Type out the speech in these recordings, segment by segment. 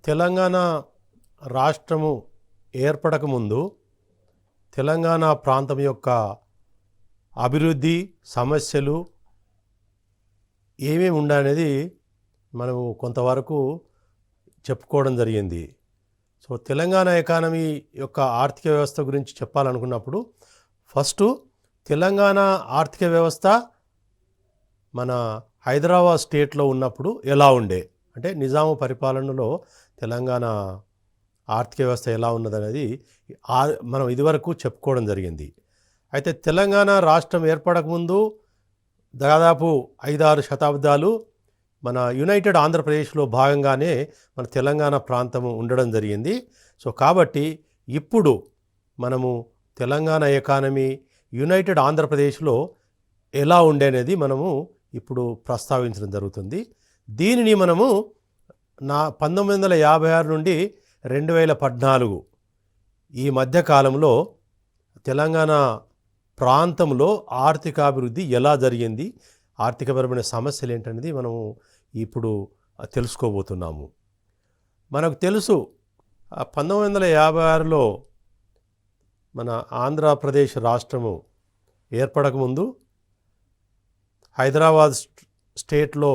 తెలంగాణ రాష్ట్రము ఏర్పడకముందు తెలంగాణ ప్రాంతం యొక్క అభివృద్ధి సమస్యలు ఏమేమి ఉండాలనేది మనము కొంతవరకు చెప్పుకోవడం జరిగింది. సో తెలంగాణ ఎకానమీ యొక్క ఆర్థిక వ్యవస్థ గురించి చెప్పాలనుకున్నప్పుడు ఫస్ట్ తెలంగాణ ఆర్థిక వ్యవస్థ మన హైదరాబాద్ స్టేట్లో ఉన్నప్పుడు ఎలా ఉండే, అంటే నిజాము పరిపాలనలో తెలంగాణ ఆర్థిక వ్యవస్థ ఎలా ఉన్నదనేది మనం ఇదివరకు చెప్పుకోవడం జరిగింది. అయితే తెలంగాణ రాష్ట్రం ఏర్పడకముందు దాదాపు 5-6 శతాబ్దాలు మన యునైటెడ్ ఆంధ్రప్రదేశ్లో భాగంగానే మన తెలంగాణ ప్రాంతం ఉండడం జరిగింది. సో కాబట్టి ఇప్పుడు మనము తెలంగాణ ఎకానమీ యునైటెడ్ ఆంధ్రప్రదేశ్లో ఎలా ఉండేనేది మనము ఇప్పుడు ప్రస్తావించడం జరుగుతుంది. దీనిని మనము 1956 నుండి 2014 ఈ మధ్యకాలంలో తెలంగాణ ప్రాంతంలో ఆర్థికాభివృద్ధి ఎలా జరిగింది, ఆర్థికపరమైన సమస్యలు ఏంటనేది మనము ఇప్పుడు తెలుసుకోబోతున్నాము. మనకు తెలుసు 1956లో మన ఆంధ్రప్రదేశ్ రాష్ట్రము ఏర్పడకముందు హైదరాబాద్ స్టేట్లో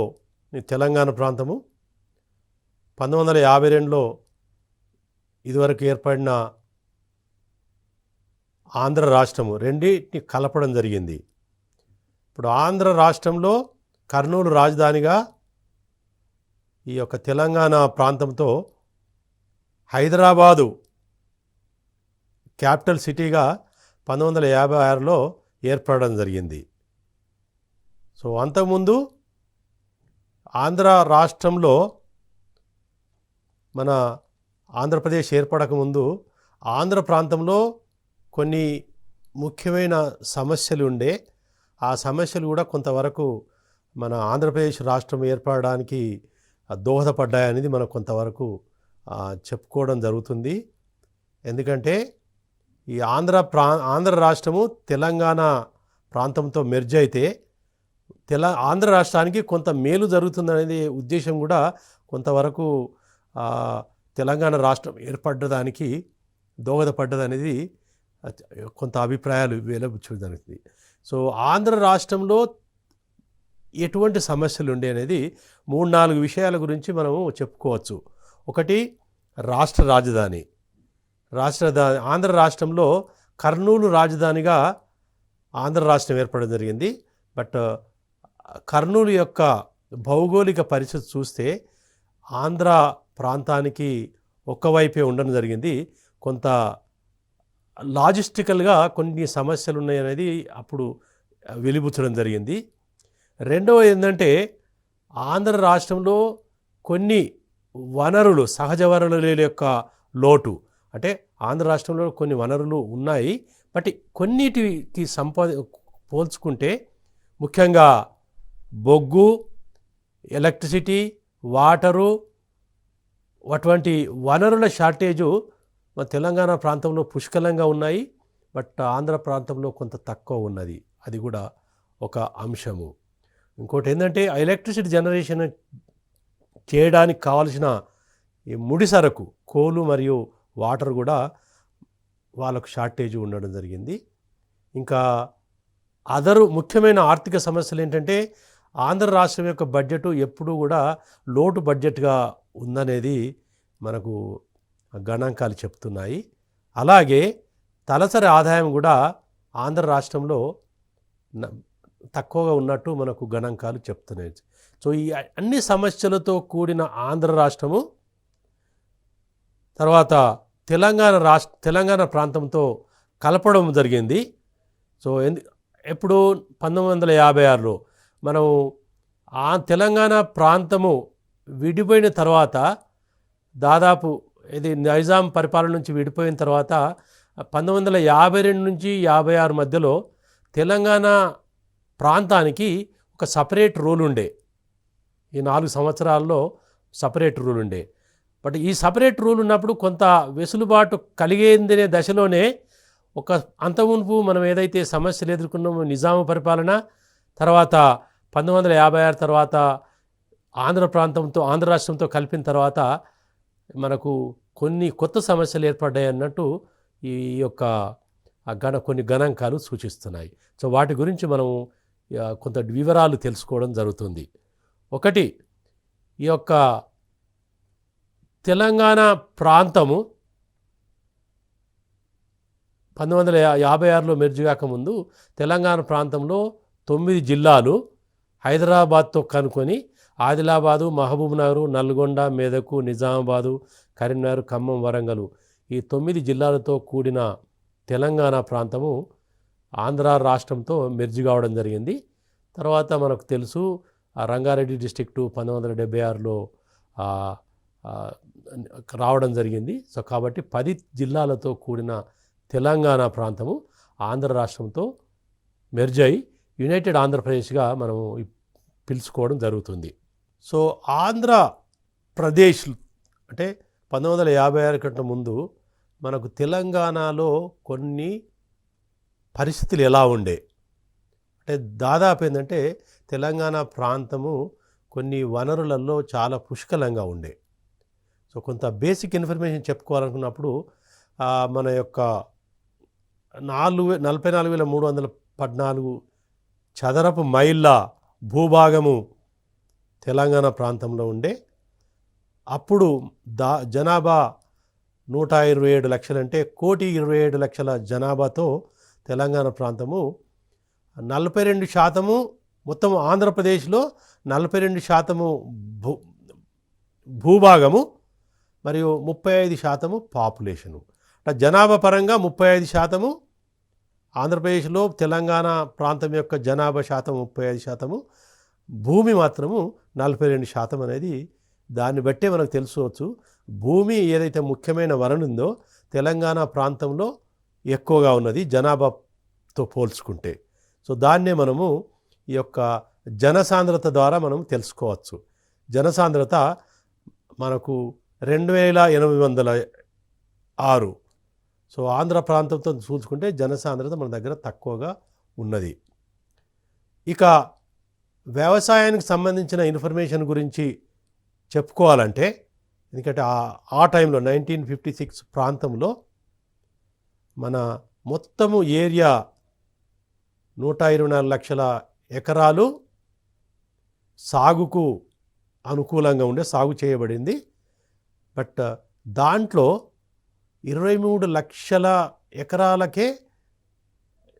తెలంగాణ ప్రాంతము, 1952లో ఇదివరకు ఏర్పడిన ఆంధ్ర రాష్ట్రము రెండింటిని కలపడం జరిగింది. ఇప్పుడు ఆంధ్ర రాష్ట్రంలో కర్నూలు రాజధానిగా ఈ యొక్క తెలంగాణ ప్రాంతంతో హైదరాబాదు క్యాపిటల్ సిటీగా 1956లో ఏర్పడడం జరిగింది. సో అంతకుముందు ఆంధ్ర రాష్ట్రంలో మన ఆంధ్రప్రదేశ్ ఏర్పడకముందు ఆంధ్ర ప్రాంతంలో కొన్ని ముఖ్యమైన సమస్యలు ఉండే, ఆ సమస్యలు కూడా కొంతవరకు మన ఆంధ్రప్రదేశ్ రాష్ట్రం ఏర్పడడానికి దోహదపడ్డాయనేది మనం కొంతవరకు చెప్పుకోవడం జరుగుతుంది. ఎందుకంటే ఈ ఆంధ్ర రాష్ట్రము తెలంగాణ ప్రాంతంతో మెర్జ్ అయితే ఆంధ్ర రాష్ట్రానికి కొంత మేలు జరుగుతుందనేది ఉద్దేశం కూడా కొంతవరకు తెలంగాణ రాష్ట్రం ఏర్పడ్డదానికి దోహదపడ్డదనేది కొంత అభిప్రాయాలు వెలువచ్చడానికి. సో ఆంధ్ర రాష్ట్రంలో ఎటువంటి సమస్యలు ఉండే అనేది 3-4 విషయాల గురించి మనము చెప్పుకోవచ్చు. ఒకటి, రాష్ట్ర రాజధాని. ఆంధ్ర రాష్ట్రంలో కర్నూలు రాజధానిగా ఆంధ్ర రాష్ట్రం ఏర్పడడం జరిగింది. బట్ కర్నూలు యొక్క భౌగోళిక పరిస్థితి చూస్తే ఆంధ్ర ప్రాంతానికి ఒక్కవైపే ఉండడం జరిగింది. కొంత లాజిస్టికల్గా కొన్ని సమస్యలు ఉన్నాయనేది అప్పుడు వెలిబుచ్చడం జరిగింది. రెండవ ఏంటంటే ఆంధ్ర రాష్ట్రంలో కొన్ని వనరులు, సహజ వనరుల యొక్క లోటు. అంటే ఆంధ్ర రాష్ట్రంలో కొన్ని వనరులు ఉన్నాయి, బట్ కొన్నిటికి పోల్చుకుంటే ముఖ్యంగా బొగ్గు, ఎలక్ట్రిసిటీ, వాటరు, అటువంటి వనరుల షార్టేజు మన తెలంగాణ ప్రాంతంలో పుష్కలంగా ఉన్నాయి. బట్ ఆంధ్ర ప్రాంతంలో కొంత తక్కువ ఉన్నది. అది కూడా ఒక అంశము. ఇంకోటి ఏంటంటే ఎలక్ట్రిసిటీ జనరేషన్ చేయడానికి కావలసిన ఈ ముడి సరకు, కోలు మరియు వాటర్ కూడా వాళ్ళకు షార్టేజ్ ఉండడం జరిగింది. ఇంకా ముఖ్యమైన ఆర్థిక సమస్యలు ఏంటంటే ఆంధ్ర రాష్ట్రం యొక్క బడ్జెట్ ఎప్పుడూ కూడా లోటు బడ్జెట్గా ఉందనేది మనకు గణాంకాలు చెప్తున్నాయి. అలాగే తలసరి ఆదాయం కూడా ఆంధ్ర రాష్ట్రంలో తక్కువగా ఉన్నట్టు మనకు గణాంకాలు చెప్తున్నాయి. సో ఈ అన్ని సమస్యలతో కూడిన ఆంధ్ర రాష్ట్రము తర్వాత తెలంగాణ ప్రాంతంతో కలపడం జరిగింది. సో ఎప్పుడు 1956లో మనం తెలంగాణ ప్రాంతము విడిపోయిన తర్వాత దాదాపు ఇది నైజాం పరిపాలన నుంచి విడిపోయిన తర్వాత 1952 నుంచి 56 మధ్యలో తెలంగాణ ప్రాంతానికి ఒక సపరేట్ రూల్ ఉండే. ఈ 4 సంవత్సరాల్లో సపరేట్ రూల్ ఉండే. బట్ ఈ సపరేట్ రూల్ ఉన్నప్పుడు కొంత వెసులుబాటు కలిగేందనే దశలోనే అంతమునుపు మనం ఏదైతే సమస్యలు ఎదుర్కొన్నామో నిజాము పరిపాలన, తర్వాత 1956 తర్వాత ఆంధ్ర రాష్ట్రంతో కలిపిన తర్వాత మనకు కొన్ని కొత్త సమస్యలు ఏర్పడ్డాయి అన్నట్టు ఈ యొక్క కొన్ని గణాంకాలు సూచిస్తున్నాయి. సో వాటి గురించి మనం కొంత వివరాలు తెలుసుకోవడం జరుగుతుంది. ఒకటి, ఈ యొక్క తెలంగాణ ప్రాంతము 1956లో మెర్జ్ కాకముందు తెలంగాణ ప్రాంతంలో 9 జిల్లాలు హైదరాబాద్తో కనుకొని ఆదిలాబాదు, మహబూబ్నగర్, నల్గొండ, మెదకు, నిజామాబాదు, కరీంనగర్, ఖమ్మం, వరంగల్ ఈ 9 జిల్లాలతో కూడిన తెలంగాణ ప్రాంతము ఆంధ్ర రాష్ట్రంతో మెర్జ్ కావడం జరిగింది. తర్వాత మనకు తెలుసు రంగారెడ్డి డిస్ట్రిక్టు 1976లో రావడం జరిగింది. సో కాబట్టి 10 జిల్లాలతో కూడిన తెలంగాణ ప్రాంతము ఆంధ్ర రాష్ట్రంతో మెర్జ్ అయి యునైటెడ్ ఆంధ్రప్రదేశ్గా మనము పిలుచుకోవడం జరుగుతుంది. సో ఆంధ్రప్రదేశ్ అంటే 1956 కంటే ముందు మనకు తెలంగాణలో కొన్ని పరిస్థితులు ఎలా ఉండే అంటే దాదాపు ఏంటంటే తెలంగాణ ప్రాంతము కొన్ని వనరులలో చాలా పుష్కలంగా ఉండే. సో కొంత బేసిక్ ఇన్ఫర్మేషన్ చెప్పుకోవాలనుకున్నప్పుడు మన యొక్క 44,314 చదరపు మైళ్ళ భూభాగము తెలంగాణ ప్రాంతంలో ఉండే. అప్పుడు జనాభా 127 లక్షలు అంటే 1,27,00,000 జనాభాతో తెలంగాణ ప్రాంతము 42% మొత్తం ఆంధ్రప్రదేశ్లో 42% భూభాగము మరియు 35% పాపులేషను. జనాభా పరంగా 35%, ఆంధ్రప్రదేశ్లో తెలంగాణ ప్రాంతం యొక్క జనాభా శాతం 35%, భూమి మాత్రము 42% అనేది దాన్ని బట్టే మనకు తెలుసుకోవచ్చు. భూమి ఏదైతే ముఖ్యమైన వనరు ఉందో తెలంగాణ ప్రాంతంలో ఎక్కువగా ఉన్నది జనాభాతో పోల్చుకుంటే. సో దాన్నే మనము ఈ యొక్క జనసాంద్రత ద్వారా మనం తెలుసుకోవచ్చు. జనసాంద్రత మనకు 2,806. సో ఆంధ్ర ప్రాంతంతో చూసుకుంటే జనసాంద్రత మన దగ్గర తక్కువగా ఉన్నది. ఇక వ్యవసాయానికి సంబంధించిన ఇన్ఫర్మేషన్ గురించి చెప్పుకోవాలంటే, ఎందుకంటే ఆ టైంలో 1956 ప్రాంతంలో మన మొత్తము ఏరియా 124 లక్షల ఎకరాలు సాగుకు అనుకూలంగా ఉండే సాగు చేయబడింది. బట్ దాంట్లో 23 లక్షల ఎకరాలకే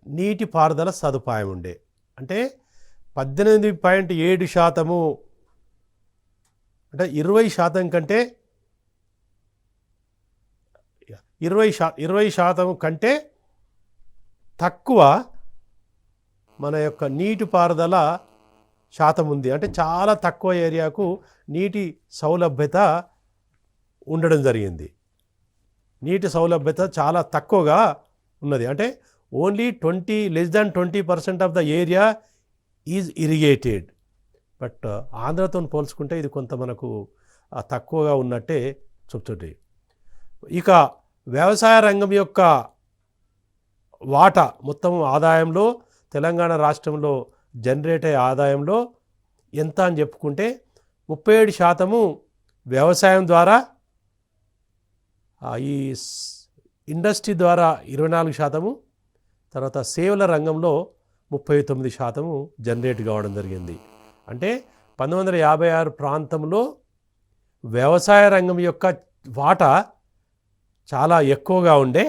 నీటిపారుదల సదుపాయం ఉండే. అంటే 18.7%, అంటే 20% కంటే 20% కంటే తక్కువ మన యొక్క నీటిపారుదల శాతం ఉంది. అంటే చాలా తక్కువ ఏరియాకు నీటి సౌలభ్యత ఉండడం జరిగింది. నీటి సౌలభ్యత చాలా తక్కువగా ఉన్నది. అంటే only less than 20% of the area is irrigated. But ఆంధ్రతో పోల్చుకుంటే ఇది కొంత మనకు తక్కువగా ఉన్నట్టే చెప్తుంది. ఇక వ్యవసాయ రంగం యొక్క వాటా మొత్తం ఆదాయంలో తెలంగాణ రాష్ట్రంలో జనరేట్ అయ్యే ఆదాయంలో ఎంత అని చెప్పుకుంటే 37% వ్యవసాయం ద్వారా, ఈ ఇండస్ట్రీ ద్వారా 24%, తర్వాత సేవల రంగంలో 39% జనరేట్ కావడం జరిగింది. అంటే 1956 ప్రాంతంలో వ్యవసాయ రంగం యొక్క వాటా చాలా ఎక్కువగా ఉండే.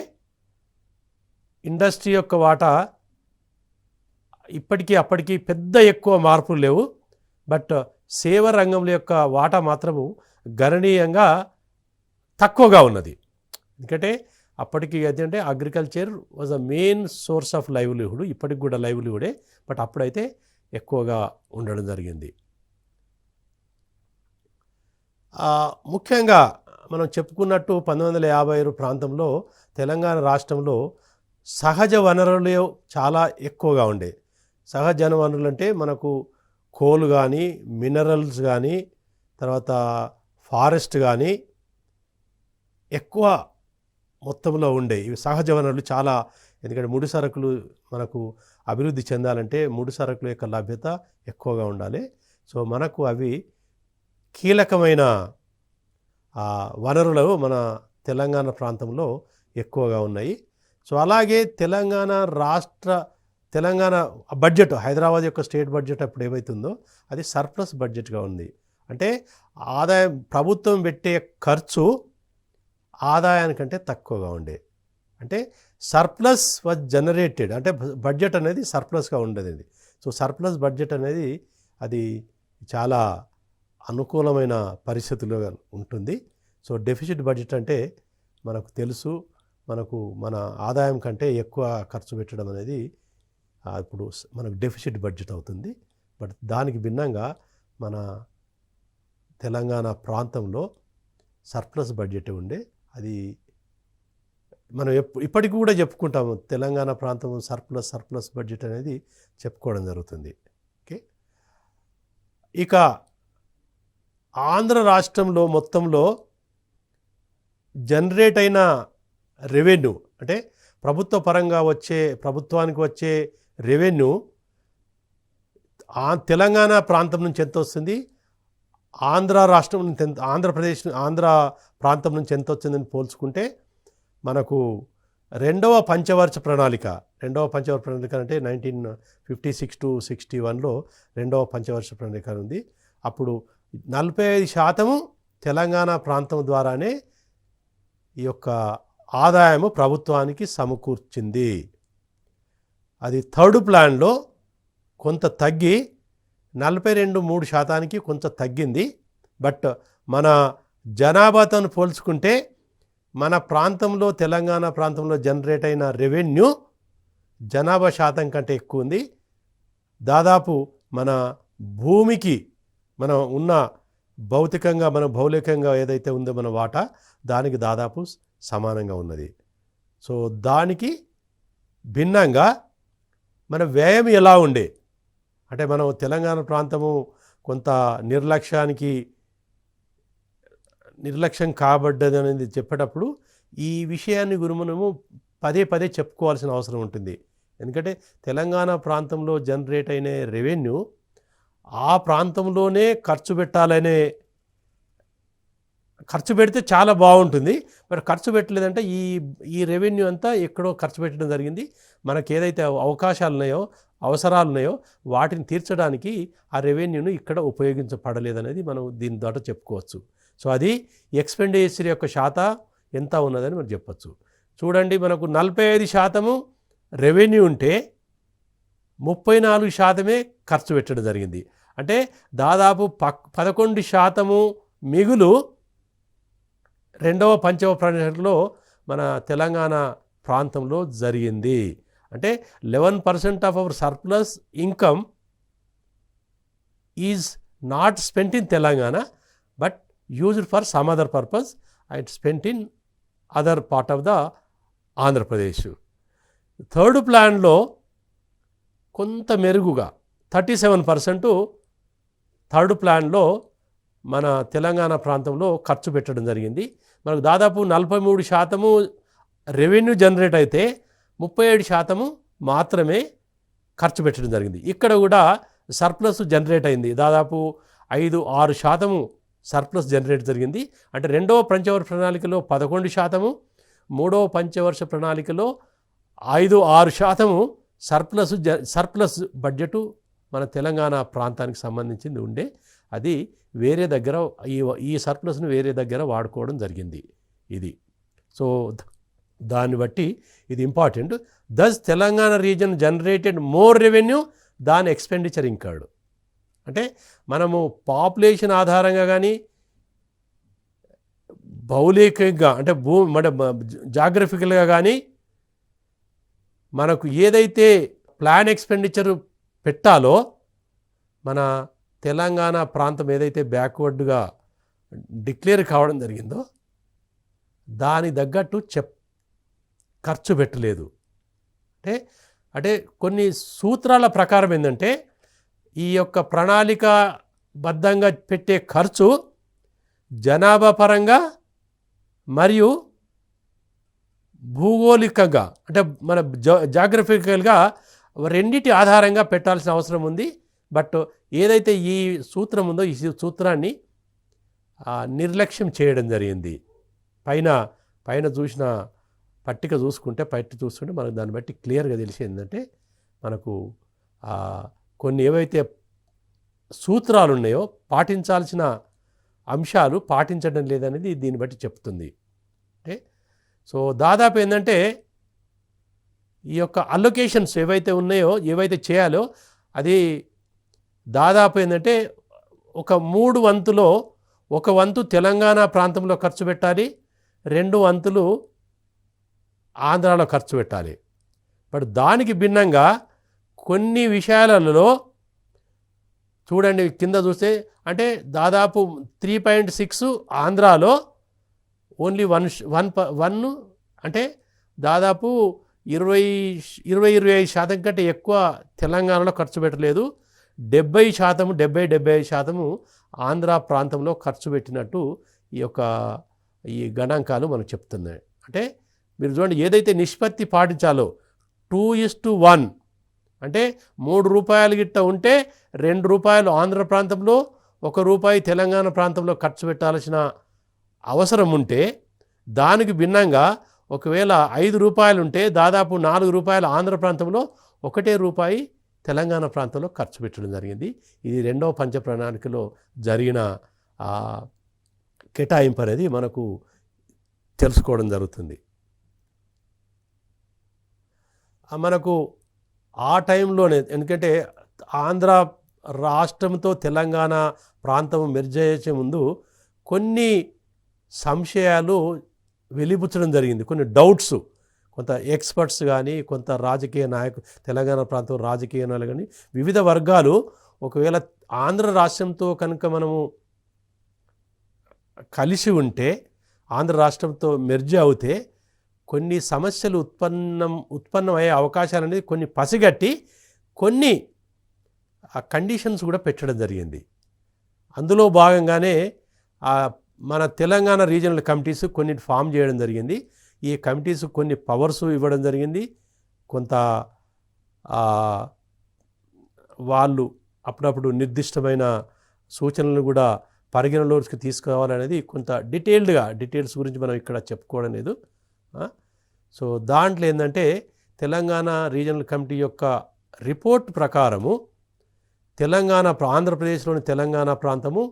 ఇండస్ట్రీ యొక్క వాటా ఇప్పటికీ అప్పటికి పెద్ద ఎక్కువ మార్పులు లేవు. బట్ సేవ రంగంలో యొక్క వాటా మాత్రము గణనీయంగా తక్కువగా ఉన్నది. ఎందుకంటే అప్పటికి ఏంటంటే agriculture was a main source of livelihood. ఇప్పటికి కూడా లైవ్లీహుడే, బట్ అప్పుడైతే ఎక్కువగా ఉండడం జరిగింది. ముఖ్యంగా మనం చెప్పుకున్నట్టు 1956 ప్రాంతంలో తెలంగాణ రాష్ట్రంలో సహజ వనరులు చాలా ఎక్కువగా ఉండే. సహజ వనరులు అంటే మనకు కోల్ కానీ, మినరల్స్ కానీ, తర్వాత ఫారెస్ట్ కానీ ఎక్కువ మొత్తంలో ఉండే. ఇవి సహజ వనరులు చాలా. ఎందుకంటే ముడి సరుకులు మనకు అభివృద్ధి చెందాలంటే ముడి సరుకుల యొక్క లభ్యత ఎక్కువగా ఉండాలి. సో మనకు అవి కీలకమైన వనరులు మన తెలంగాణ ప్రాంతంలో ఎక్కువగా ఉన్నాయి. సో అలాగే తెలంగాణ బడ్జెట్, హైదరాబాద్ యొక్క స్టేట్ బడ్జెట్ అప్పుడు ఏమవుతుందో అది సర్ప్లస్ బడ్జెట్గా ఉంది. అంటే ఆదాయం, ప్రభుత్వం పెట్టే ఖర్చు ఆదాయానికంటే తక్కువగా ఉండే. అంటే సర్ప్లస్ వాజ్ జనరేటెడ్, అంటే బడ్జెట్ అనేది సర్ప్లస్గా ఉండేది. సో సర్ప్లస్ బడ్జెట్ అనేది అది చాలా అనుకూలమైన పరిస్థితుల్లో ఉంటుంది. సో డెఫిసిట్ బడ్జెట్ అంటే మనకు తెలుసు, మన ఆదాయం కంటే ఎక్కువ ఖర్చు పెట్టడం అనేది ఇప్పుడు మనకు డెఫిసిట్ బడ్జెట్ అవుతుంది. బట్ దానికి భిన్నంగా మన తెలంగాణ ప్రాంతంలో సర్ప్లస్ బడ్జెట్ ఉండే. అది మనం ఇప్పటికి కూడా చెప్పుకుంటాము, తెలంగాణ ప్రాంతం సర్ప్లస్ బడ్జెట్ అనేది చెప్పుకోవడం జరుగుతుంది. ఓకే, ఇక ఆంధ్ర రాష్ట్రంలో మొత్తంలో జనరేట్ అయిన రెవెన్యూ, అంటే ప్రభుత్వానికి వచ్చే రెవెన్యూ తెలంగాణ ప్రాంతం నుంచి ఎంత వస్తుంది, ఆంధ్ర ప్రాంతం నుంచి ఎంత వచ్చిందని పోల్చుకుంటే మనకు రెండవ పంచవర్ష ప్రణాళిక అంటే 1956 to 61లో రెండవ పంచవర్ష ప్రణాళిక ఉంది. అప్పుడు 45% తెలంగాణ ప్రాంతం ద్వారానే ఈ యొక్క ఆదాయము ప్రభుత్వానికి సమకూర్చింది. అది థర్డ్ ప్లాన్లో కొంత తగ్గి 42.3% కొంత తగ్గింది. బట్ మన జనాభాతో పోల్చుకుంటే మన ప్రాంతంలో, తెలంగాణ ప్రాంతంలో జనరేట్ అయిన రెవెన్యూ జనాభా శాతం కంటే ఎక్కువ ఉంది. దాదాపు మన భూమికి మనం ఉన్న భౌతికంగా ఏదైతే ఉందో మన వాటా, దానికి దాదాపు సమానంగా ఉన్నది. సో దానికి భిన్నంగా మన వ్యయం ఎలా ఉండే, అంటే మనం తెలంగాణ ప్రాంతము కొంత నిర్లక్ష్యం కాబడ్డది అనేది చెప్పేటప్పుడు ఈ విషయాన్ని మనము పదే చెప్పుకోవాల్సిన అవసరం ఉంటుంది. ఎందుకంటే తెలంగాణ ప్రాంతంలో జనరేట్ అయిన రెవెన్యూ ఆ ప్రాంతంలోనే ఖర్చు పెడితే చాలా బాగుంటుంది. మరి ఖర్చు పెట్టలేదంటే ఈ రెవెన్యూ అంతా ఎక్కడో ఖర్చు పెట్టడం జరిగింది. మనకు ఏదైతే అవసరాలు ఉన్నాయో వాటిని తీర్చడానికి ఆ రెవెన్యూను ఇక్కడ ఉపయోగించబడలేదనేది మనం దీని ద్వారా చెప్పుకోవచ్చు. సో అది ఎక్స్పెండిచర్ యొక్క శాతం ఎంత ఉన్నదని మనం చెప్పచ్చు. చూడండి, మనకు 45% రెవెన్యూ ఉంటే 34% ఖర్చు పెట్టడం జరిగింది. అంటే దాదాపు 11% మిగులు రెండవ పంచమ ప్రణాళికలో మన తెలంగాణ ప్రాంతంలో జరిగింది. అంటే 11% of our surplus income is not spent in Telangana but used for some other purpose and spent in other part of the Andhra Pradesh. Third ప్లాన్లో కొంత మెరుగుగా 37% థర్డ్ ప్లాన్లో మన తెలంగాణ ప్రాంతంలో ఖర్చు పెట్టడం జరిగింది. మనకు దాదాపు 43% రెవెన్యూ జనరేట్ అయితే 37% మాత్రమే ఖర్చు పెట్టడం జరిగింది. ఇక్కడ కూడా సర్ప్లస్ జనరేట్ అయింది. దాదాపు 5-6% సర్ప్లస్ జనరేట్ జరిగింది. అంటే రెండవ పంచవర్ష ప్రణాళికలో 11%, మూడవ పంచవర్ష ప్రణాళికలో 5-6% సర్ప్లస్ బడ్జెటు మన తెలంగాణ ప్రాంతానికి సంబంధించింది ఉండే. అది వేరే దగ్గర ఈ సర్ప్లస్ను వేరే దగ్గర వాడుకోవడం జరిగింది. ఇది సో దాన్ని బట్టి ఇది important. Thus Telangana region generated more revenue దాని ఎక్స్పెండిచర్ ఇంకర్డ్. అంటే మనము పాపులేషన్ ఆధారంగా కానీ భౌగోళికంగా అంటే జాగ్రఫికల్గా కానీ మనకు ఏదైతే ప్లాన్ ఎక్స్పెండిచర్ పెట్టాలో మన తెలంగాణ ప్రాంతం ఏదైతే బ్యాక్వర్డ్గా డిక్లేర్ కావడం జరిగిందో దాని తగ్గట్టు ఖర్చు పెట్టలేదు. అంటే కొన్ని సూత్రాల ప్రకారం ఏంటంటే ఈ యొక్క ప్రణాళికాబద్ధంగా పెట్టే ఖర్చు జనాభా పరంగా మరియు భూగోళికంగా అంటే మన జాగ్రఫికల్గా రెండిటి ఆధారంగా పెట్టాల్సిన అవసరం ఉంది. బట్ ఏదైతే ఈ సూత్రం ఉందో ఈ సూత్రాన్ని నిర్లక్ష్యం చేయడం జరిగింది. పైన చూసిన పట్టిక చూసుకుంటే మనకు దాన్ని బట్టి క్లియర్గా తెలిసి ఏంటంటే మనకు కొన్ని ఏవైతే సూత్రాలు ఉన్నాయో పాటించాల్సిన అంశాలు పాటించడం లేదనేది దీన్ని బట్టి చెప్తుంది. అంటే సో దాదాపు ఏంటంటే ఈ యొక్క అలొకేషన్స్ ఏవైతే ఉన్నాయో ఏవైతే చేయాలో అది దాదాపు ఏంటంటే ఒక 3 వంతులో 1 వంతు తెలంగాణ ప్రాంతంలో ఖర్చు పెట్టాలి, 2 వంతులు ఆంధ్రాలో ఖర్చు పెట్టాలి. బట్ దానికి భిన్నంగా కొన్ని విషయాలలో చూడండి కింద చూస్తే అంటే దాదాపు 3.6 ఆంధ్రాలో ఓన్లీ 1 అంటే దాదాపు 20-25% కంటే ఎక్కువ తెలంగాణలో ఖర్చు పెట్టలేదు. 70% ఆంధ్ర ప్రాంతంలో ఖర్చు పెట్టినట్టు ఈ గణాంకాలు మనకు చెప్తున్నాయి. అంటే మీరు చూడండి ఏదైతే నిష్పత్తి పాటించాలో 2:1 అంటే 3 రూపాయలు గిట్ట ఉంటే 2 రూపాయలు ఆంధ్ర ప్రాంతంలో 1 రూపాయి తెలంగాణ ప్రాంతంలో ఖర్చు పెట్టాల్సిన అవసరం ఉంటే దానికి భిన్నంగా ఒకవేళ 5 రూపాయలు ఉంటే దాదాపు 4 రూపాయలు ఆంధ్ర ప్రాంతంలో 1 రూపాయి తెలంగాణ ప్రాంతంలో ఖర్చు పెట్టడం జరిగింది. ఇది 2వ పంచ ప్రణాళికలో జరిగిన కేటాయింపు అనేది మనకు తెలుసుకోవడం జరుగుతుంది. మనకు ఆ టైంలోనే ఎందుకంటే ఆంధ్ర రాష్ట్రంతో తెలంగాణ ప్రాంతం మెర్జ్ చేసే ముందు కొన్ని సంశయాలు వెలిబుచ్చడం జరిగింది, కొన్ని డౌట్స్ కొంత ఎక్స్పర్ట్స్ కానీ కొంత రాజకీయ నాయకులు తెలంగాణ ప్రాంతం రాజకీయ నాయకులు కానీ వివిధ వర్గాలు ఒకవేళ ఆంధ్ర రాష్ట్రంతో కనుక మనము కలిసి ఉంటే ఆంధ్ర రాష్ట్రంతో మెర్జ్ అవుతే కొన్ని సమస్యలు ఉత్పన్నమయ్యే అవకాశాలు అనేది కొన్ని పసిగట్టి కొన్ని కండిషన్స్ కూడా పెట్టడం జరిగింది. అందులో భాగంగానే మన తెలంగాణ రీజనల్ కమిటీస్ కొన్ని ఫామ్ చేయడం జరిగింది. ఈ కమిటీస్ కొన్ని పవర్స్ ఇవ్వడం జరిగింది. కొంత వాళ్ళు అప్పుడప్పుడు నిర్దిష్టమైన సూచనలను కూడా పరిగణలోకి తీసుకురావాలనేది కొంత డీటెయిల్స్ గురించి మనం ఇక్కడ చెప్పుకోవడం లేదు. సో దాంట్లో ఏంటంటే తెలంగాణ రీజనల్ కమిటీ యొక్క రిపోర్ట్ ప్రకారము ఆంధ్రప్రదేశ్లోని తెలంగాణ ప్రాంతము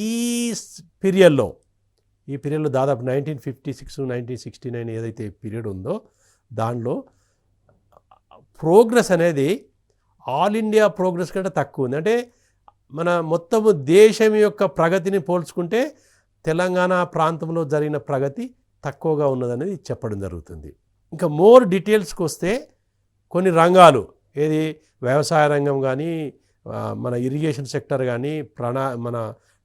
ఈ పీరియడ్లో దాదాపు 1956-1969 ఏదైతే పీరియడ్ ఉందో దానిలో ప్రోగ్రెస్ అనేది ఆల్ ఇండియా ప్రోగ్రెస్ కంటే తక్కువ ఉంది. అంటే మన మొత్తము దేశం యొక్క ప్రగతిని పోల్చుకుంటే తెలంగాణ ప్రాంతంలో జరిగిన ప్రగతి తక్కువగా ఉన్నదనేది చెప్పడం జరుగుతుంది. ఇంకా మోర్ డీటెయిల్స్కి వస్తే కొన్ని రంగాలు ఏది వ్యవసాయ రంగం కానీ మన ఇరిగేషన్ సెక్టర్ కానీ మన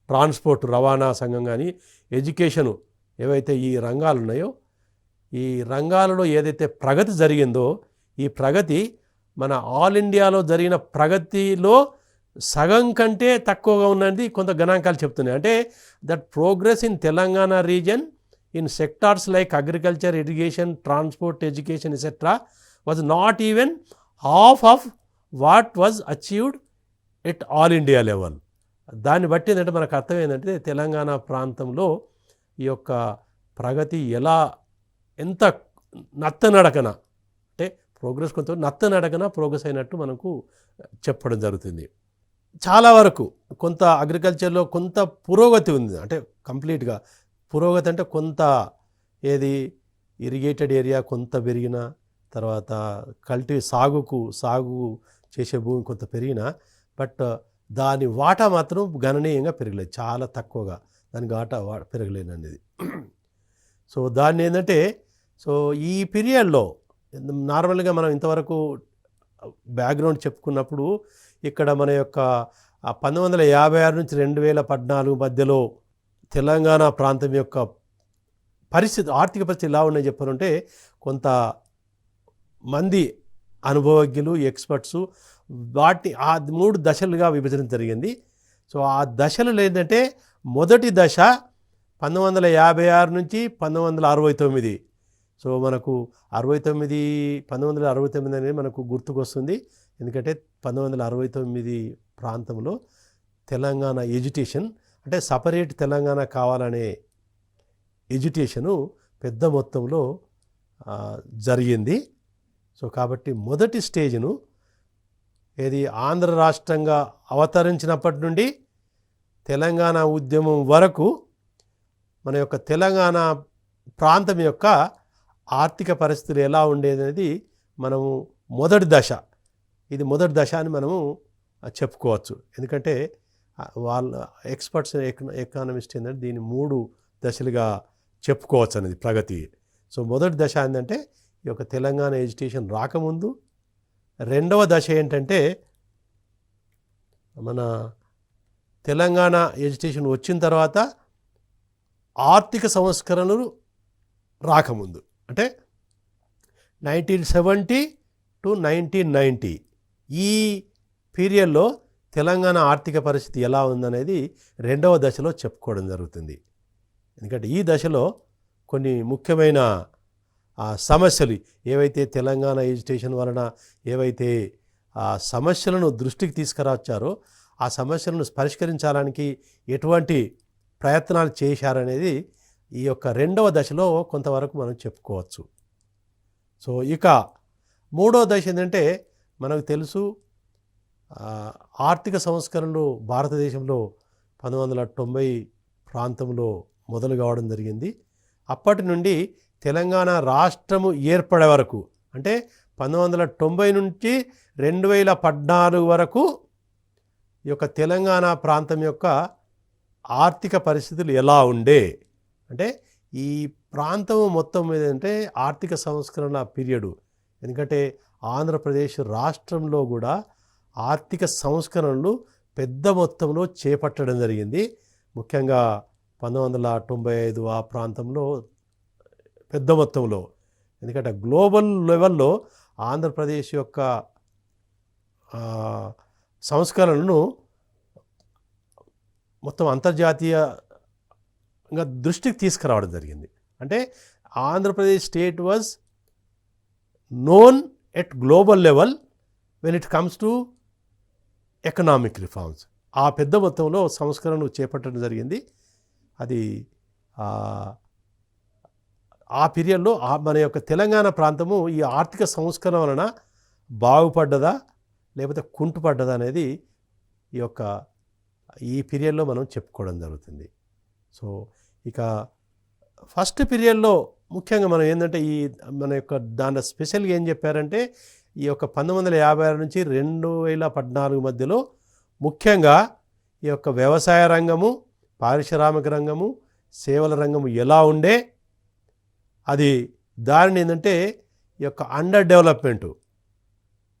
ట్రాన్స్పోర్ట్ రవాణా సంఘం కానీ ఎడ్యుకేషను ఏవైతే ఈ రంగాలు ఉన్నాయో ఈ రంగాలలో ఏదైతే ప్రగతి జరిగిందో ఈ ప్రగతి మన ఆల్ ఇండియాలో జరిగిన ప్రగతిలో సగం కంటే తక్కువగా ఉన్నది కొంత గణాంకాలు చెప్తున్నాయి. అంటే that progress in Telangana reason in sectors like agriculture, irrigation, transport, education, etc. was not even half of what was achieved at all India level. దాన్ని బట్టి ఏంటంటే మనకు అర్థం ఏంటంటే తెలంగాణ ప్రాంతంలో ఈ యొక్క ప్రగతి ఎంత నత్తనడకన అంటే ప్రోగ్రెస్ కొంత నత్తనడకన ప్రోగ్రెస్ అయినట్టు మనకు చెప్పడం జరుగుతుంది. చాలా వరకు కొంత అగ్రికల్చర్లో కొంత పురోగతి ఉంది. అంటే కంప్లీట్గా పురోగతి అంటే కొంత ఏది ఇరిగేటెడ్ ఏరియా కొంత పెరిగిన తర్వాత సాగు చేసే భూమి కొంత పెరిగిన బట్ దాని వాటా మాత్రం గణనీయంగా పెరగలేదు, చాలా తక్కువగా దానికి వాటా పెరగలేదు అనేది. సో దాన్ని ఏంటంటే ఈ పీరియడ్లో నార్మల్గా మనం ఇంతవరకు బ్యాక్గ్రౌండ్ చెప్పుకున్నప్పుడు ఇక్కడ మన యొక్క 1956 నుంచి 2014 మధ్యలో తెలంగాణ ప్రాంతం యొక్క ఆర్థిక పరిస్థితి ఎలా ఉన్నాయని చెప్పారంటే కొంత మంది అనుభవజ్ఞులు ఎక్స్పర్ట్స్ వాటిని 3 దశలుగా విభజన జరిగింది. సో ఆ దశలు ఏంటంటే మొదటి దశ 1956 నుంచి 1969. సో మనకు 1969 అనేది మనకు గుర్తుకొస్తుంది. ఎందుకంటే 1969 ప్రాంతంలో తెలంగాణ ఎడ్యుకేషన్ అంటే సపరేట్ తెలంగాణ కావాలనే ఎడ్యుటేషను పెద్ద మొత్తంలో జరిగింది. సో కాబట్టి మొదటి స్టేజ్ను ఏది ఆంధ్ర రాష్ట్రంగా అవతరించినప్పటి నుండి తెలంగాణ ఉద్యమం వరకు మన యొక్క తెలంగాణ ప్రాంతం యొక్క ఆర్థిక పరిస్థితులు ఎలా ఉండేదనేది మనము మొదటి దశ అని మనము చెప్పుకోవచ్చు. ఎందుకంటే వాళ్ళ ఎక్స్పర్ట్స్ ఎకానమిస్ట్ ఏంటంటే దీన్ని 3 దశలుగా చెప్పుకోవచ్చు అనేది ప్రగతి. సో మొదటి దశ ఏంటంటే ఈ యొక్క తెలంగాణ ఎడ్యుకేషన్ రాకముందు, రెండవ దశ ఏంటంటే మన తెలంగాణ ఎడ్యుకేషన్ వచ్చిన తర్వాత ఆర్థిక సంస్కరణలు రాకముందు, అంటే 1970 to 1990 ఈ పీరియడ్లో తెలంగాణ ఆర్థిక పరిస్థితి ఎలా ఉందనేది రెండవ దశలో చెప్పుకోవడం జరుగుతుంది. ఎందుకంటే ఈ దశలో కొన్ని ముఖ్యమైన సమస్యలు ఏవైతే తెలంగాణ ఎడ్యుకేషన్ వలన ఏవైతే సమస్యలను దృష్టికి తీసుకురావచ్చారో ఆ సమస్యలను పరిష్కరించడానికి ఎటువంటి ప్రయత్నాలు చేశారనేది ఈ యొక్క రెండవ దశలో కొంతవరకు మనం చెప్పుకోవచ్చు. సో ఇక మూడవ దశ ఏంటంటే మనకు తెలుసు ఆర్థిక సంస్కరణలు భారతదేశంలో 1990 ప్రాంతంలో మొదలు కావడం జరిగింది. అప్పటి నుండి తెలంగాణ రాష్ట్రము ఏర్పడే వరకు, అంటే 1990 నుంచి 2014 వరకు ఈ యొక్క తెలంగాణ ప్రాంతం యొక్క ఆర్థిక పరిస్థితులు ఎలా ఉండే, అంటే ఈ ప్రాంతం మొత్తం మీద అంటే ఆర్థిక సంస్కరణ పీరియడు. ఎందుకంటే ఆంధ్రప్రదేశ్ రాష్ట్రంలో కూడా ఆర్థిక సంస్కరణలు పెద్ద మొత్తంలో చేపట్టడం జరిగింది. ముఖ్యంగా 1995 ఆ ప్రాంతంలో పెద్ద మొత్తంలో, ఎందుకంటే గ్లోబల్ లెవెల్లో ఆంధ్రప్రదేశ్ యొక్క సంస్కరణలను మొత్తం అంతర్జాతీయంగా దృష్టికి తీసుకురావడం జరిగింది. అంటే Andhra Pradesh state was known at global level when it comes to economic reforms. ఆ పెద్ద మొత్తంలో సంస్కరణను చేపట్టడం జరిగింది. అది ఆ పీరియడ్లో మన యొక్క తెలంగాణ ప్రాంతము ఈ ఆర్థిక సంస్కరణ వలన బాగుపడ్డదా లేకపోతే కుంటుపడ్డదా అనేది ఈ పీరియడ్లో మనం చెప్పుకోవడం జరుగుతుంది. సో ఇక ఫస్ట్ పీరియడ్లో ముఖ్యంగా మనం ఏంటంటే మన యొక్క దాని స్పెషల్గా ఏం చెప్పారంటే ఈ యొక్క 1956 నుంచి 2014 మధ్యలో ముఖ్యంగా ఈ యొక్క వ్యవసాయ రంగము, పారిశ్రామిక రంగము, సేవల రంగము ఎలా ఉండే, అది దానిని ఏంటంటే ఈ యొక్క అండర్ డెవలప్మెంటు,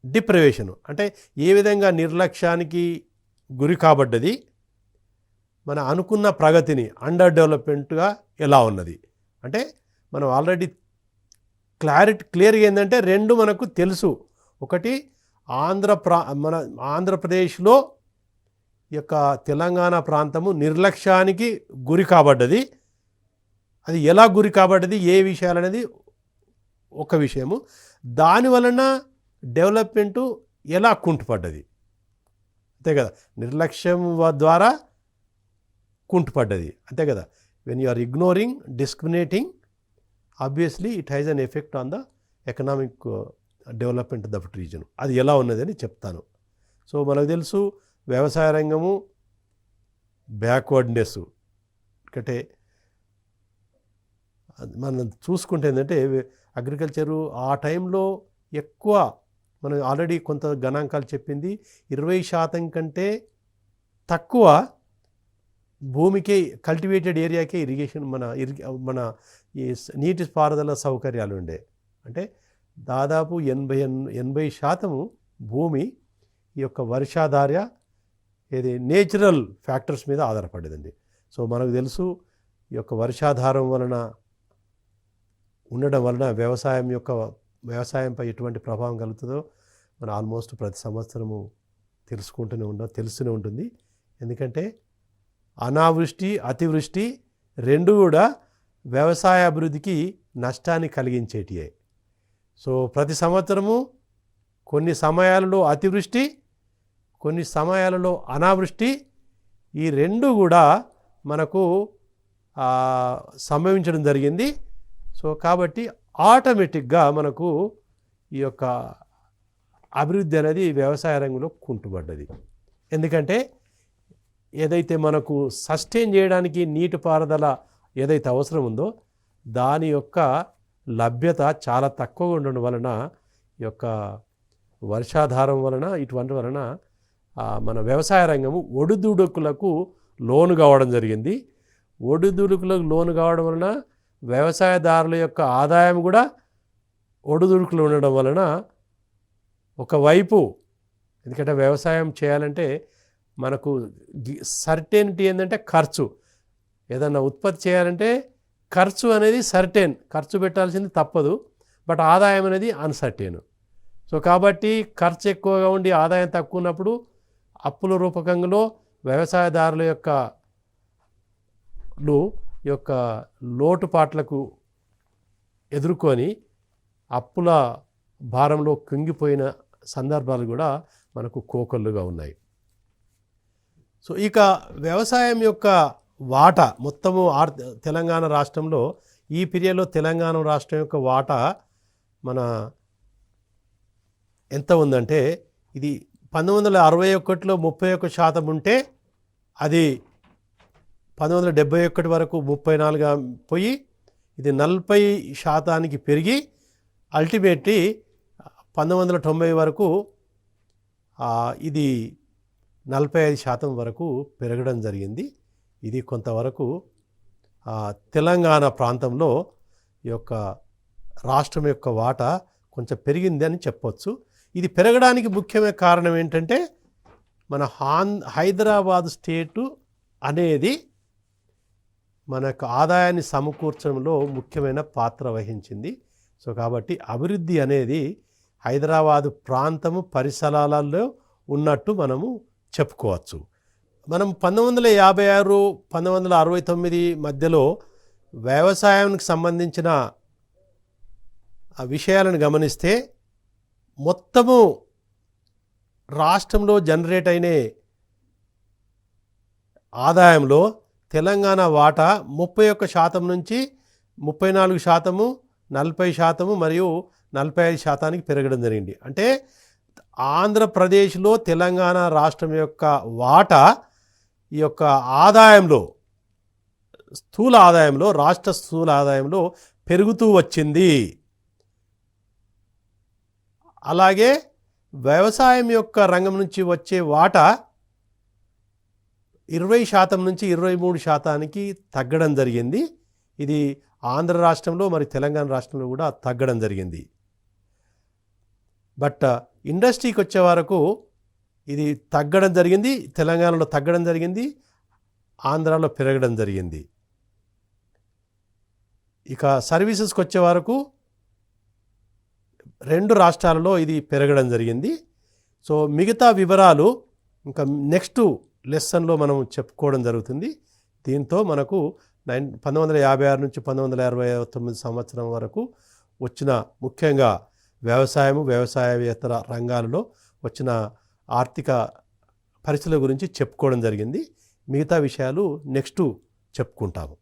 డిప్రైవేషను, అంటే ఏ విధంగా నిర్లక్ష్యానికి గురి కాబడ్డది, మన అనుకున్న ప్రగతిని అండర్ డెవలప్మెంట్గా ఎలా ఉన్నది. అంటే మనం ఆల్రెడీ క్లియర్గా ఏంటంటే రెండు మనకు తెలుసు. ఒకటి మన ఆంధ్రప్రదేశ్లో ఈ యొక్క తెలంగాణ ప్రాంతము నిర్లక్ష్యానికి గురి కాబడ్డది. అది ఎలా గురి కాబడ్డది, ఏ విషయాలనేది ఒక విషయము. దానివలన డెవలప్మెంటు ఎలా కుంటుపడ్డది, అంతే కదా. నిర్లక్ష్యం ద్వారా కుంటుపడ్డది, అంతే కదా. When you are ignoring, discriminating, obviously it has an effect on the economic development of that region. అది ఎలా ఉన్నదని చెప్తాను. సో మనకు తెలుసు వ్యవసాయ రంగము బ్యాక్వర్డ్నెస్. అంటే మనం చూసుకుంటే ఏంటంటే అగ్రికల్చరు ఆ టైంలో ఎక్కువ, మనం ఆల్రెడీ కొంత గణాంకాలు చెప్పింది, 20% కంటే తక్కువ భూమికి కల్టివేటెడ్ ఏరియాకే ఇరిగేషన్ మన ఈ నీటి పారుదల సౌకర్యాలు ఉండే. అంటే దాదాపు 80% భూమి ఈ యొక్క వర్షాధార నేచురల్ ఫ్యాక్టర్స్ మీద ఆధారపడేదండి. సో మనకు తెలుసు ఈ యొక్క వర్షాధారం వలన ఉండడం వలన వ్యవసాయంపై ఎటువంటి ప్రభావం కలుగుతుందో మనం ఆల్మోస్ట్ ప్రతి సంవత్సరము తెలుస్తూనే ఉంటుంది. ఎందుకంటే అనావృష్టి, అతివృష్టి రెండు కూడా వ్యవసాయ అభివృద్ధికి నష్టాన్ని కలిగించేటివే. సో ప్రతి సంవత్సరము కొన్ని సమయాలలో అతివృష్టి, కొన్ని సమయాలలో అనావృష్టి, ఈ రెండు కూడా మనకు సంభవించడం జరిగింది. సో కాబట్టి ఆటోమేటిక్గా మనకు ఈ యొక్క అభివృద్ధి అనేది వ్యవసాయ రంగంలో కుంటుపడ్డది. ఎందుకంటే ఏదైతే మనకు సస్టైన్ చేయడానికి నీటిపారుదల ఏదైతే అవసరం ఉందో దాని యొక్క లభ్యత చాలా తక్కువగా ఉండడం వలన ఈ యొక్క వర్షాధారం వలన ఇటువంటి వలన మన వ్యవసాయ రంగము ఒడిదుడుకులకు లోను కావడం జరిగింది. ఒడిదుడుకులకు లోను కావడం వలన వ్యవసాయదారుల యొక్క ఆదాయం కూడా ఒడిదుడుకులు ఉండడం వలన ఒకవైపు, ఎందుకంటే వ్యవసాయం చేయాలంటే మనకు సర్టెనిటీ ఏంటంటే ఖర్చు, ఏదన్నా ఉత్పత్తి చేయాలంటే ఖర్చు అనేది సర్టెన్, ఖర్చు పెట్టాల్సింది తప్పదు, బట్ ఆదాయం అనేది అన్సర్టెన్. సో కాబట్టి ఖర్చు ఎక్కువగా ఉండి ఆదాయం తక్కువ ఉన్నప్పుడు అప్పుల రూపకంలో వ్యవసాయదారుల యొక్క లోటుపాట్లకు ఎదుర్కొని అప్పుల భారంలో కుంగిపోయిన సందర్భాలు కూడా మనకు కోకొల్లుగా ఉన్నాయి. సో ఇక వ్యవసాయం యొక్క వాటా మొత్తము తెలంగాణ రాష్ట్రంలో ఈ పీరియడ్లో తెలంగాణ రాష్ట్రం యొక్క వాటా మన ఎంత ఉందంటే, ఇది 1961లో 31% ఉంటే అది 1971 వరకు 34గా పోయి ఇది 40% పెరిగి అల్టిమేట్లీ 1990 వరకు ఇది 45% వరకు పెరగడం జరిగింది. ఇది కొంతవరకు తెలంగాణ ప్రాంతంలో ఈ యొక్క రాష్ట్రం యొక్క వాటా కొంచెం పెరిగిందని చెప్పొచ్చు. ఇది పెరగడానికి ముఖ్యమైన కారణం ఏంటంటే మన హైదరాబాద్ స్టేటు అనేది మనకు ఆదాయాన్ని సమకూర్చడంలో ముఖ్యమైన పాత్ర వహించింది. సో కాబట్టి అభివృద్ధి అనేది హైదరాబాదు ప్రాంతము పరిసరాలలో ఉన్నట్టు మనము చెప్పుకోవచ్చు. మనం 1956 1969 మధ్యలో వ్యవసాయానికి సంబంధించిన విషయాలను గమనిస్తే మొత్తము రాష్ట్రంలో జనరేట్ అయిన ఆదాయంలో తెలంగాణ వాటా 31% నుంచి 34%, 40% మరియు 45% పెరగడం జరిగింది. అంటే ఆంధ్రప్రదేశ్లో తెలంగాణ రాష్ట్రం యొక్క వాటా ఈ యొక్క ఆదాయంలో రాష్ట్ర స్థూల ఆదాయంలో పెరుగుతూ వచ్చింది. అలాగే వ్యవసాయం యొక్క రంగం నుంచి వచ్చే వాటా 20% నుంచి 23%కి తగ్గడం జరిగింది. ఇది ఆంధ్ర రాష్ట్రంలో మరి తెలంగాణ రాష్ట్రంలో కూడా తగ్గడం జరిగింది. బట్ ఇండస్ట్రీకి వచ్చే వరకు ఇది తగ్గడం జరిగింది, తెలంగాణలో తగ్గడం జరిగింది, ఆంధ్రాలో పెరగడం జరిగింది. ఇక సర్వీసెస్కి వచ్చే వరకు 2 రాష్ట్రాలలో ఇది పెరగడం జరిగింది. సో మిగతా వివరాలు ఇంకా నెక్స్ట్ లెసన్లో మనం చెప్పుకోవడం జరుగుతుంది. దీంతో మనకు 1956 నుంచి 1969 సంవత్సరం వరకు వచ్చిన ముఖ్యంగా వ్యవసాయము వ్యవసాయేతర రంగాలలో వచ్చిన ఆర్థిక పరిస్థితుల గురించి చెప్పుకోవడం జరిగింది. మిగతా విషయాలు నెక్స్ట్ చెప్పుకుంటాము.